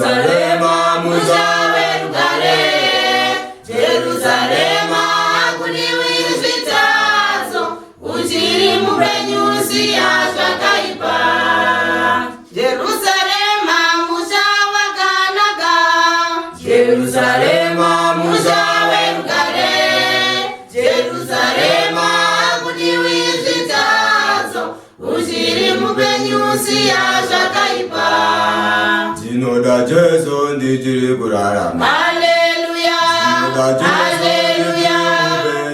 Jerusalema muzawe rugare, Jerusalema kuniwizitazo, uchiri mupenyusi ashakaipa. Jerusalema muzawa kanaga, Jerusalema muzawe rugare, Jerusalema kuniwizitazo, uchiri mupenyusi ashakaipa. Tinoda Jesu ndijiri kurarama. Haleluya, haleluya,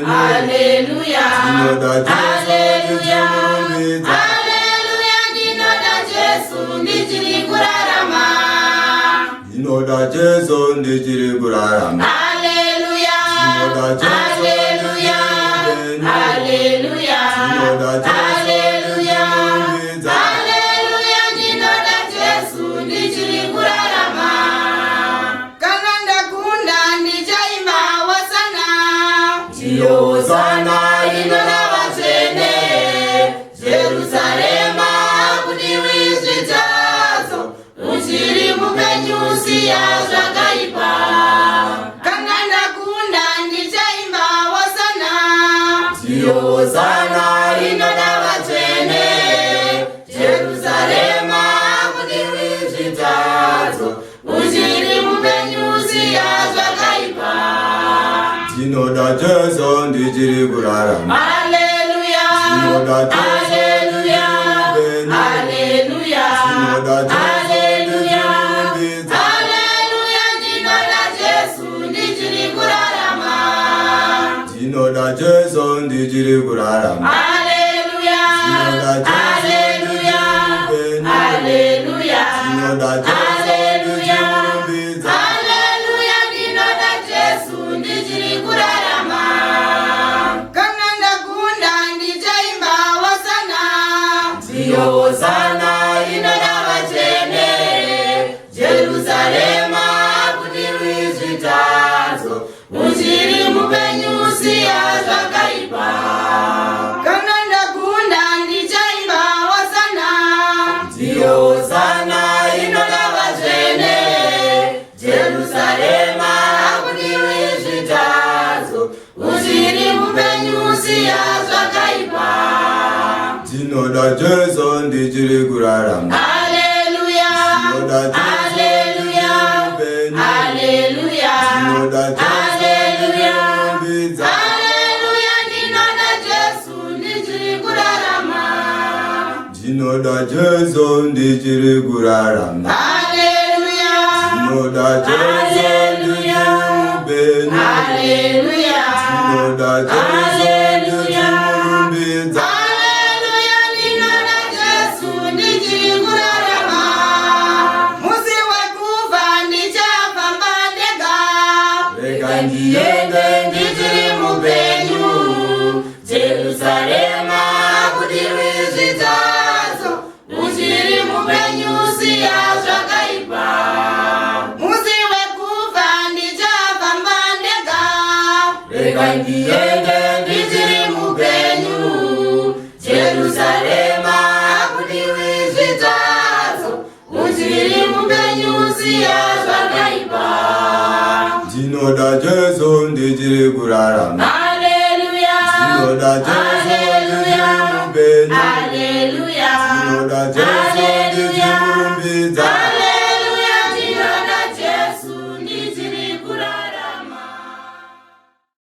haleluya, haleluya, haleluya. Tinoda Jesu ndijiri kurarama. Tinoda Jesu ndijiri kurarama. Haleluya, haleluya, haleluya, haleluya, haleluya. Tinoda Jesu ndijiri kurarama. Kananda kunda ndijaimba wasana, Hosana inola wachene, Jerusalema kuniwizitazo, uchiri mupenyusi ashakaipa. Kananda kunda ndijaimba wasana, Hosana inola wachene, Jerusalema kuniwizitazo, uchiri mupenyusi ashakaipa. Tinoda Jesu ndijiri kurarama. Haleluya, haleluya, haleluya, haleluya, haleluya. Tinoda Jesu ndijiri kurarama. Tinoda Jesu ndijiri kurarama. Haleluya, haleluya, haleluya, haleluya, haleluya. Tinoda Jesu ndijiri kurarama. Kananda kunda ndijaimba wasana, Hosana inoda wachene, Jerusalema kuniwizitazo, uchiri mupenyusi ashakaipa. Kananda kunda ndijaimba wasana, Hosana inoda wachene, Jerusalema kuniwizitazo, uchiri mupenyusi ashakaipa. Tinoda Jesu ndijiri kurarama. Haleluya, haleluya, haleluya, haleluya, haleluya. Tinoda Jesu ndijiri kurarama. Tinoda Jesu ndijiri kurarama. Haleluya, Tinoda Jesu haleluya, haleluya, haleluya, haleluya. Tinoda Jesu ndijiri kurarama. Musi wekuva ndichafamba ndega, Reka ndiende ndijiri mupenyu, Jerusalema kuniwizitazo, uchiri mupenyusi ashakaipa. Musi wekuva ndichafamba ndega, Reka ndiende ndijiri mupenyu, Jerusalema kuniwizitazo, uchiri mupenyusi ashakaipa. Tinoda Jesu ndijiri kurarama. Haleluya, Tinoda Jesu haleluya, ndijiri mupenyu. haleluya, Tinoda Jesu ndijiri murumbidza.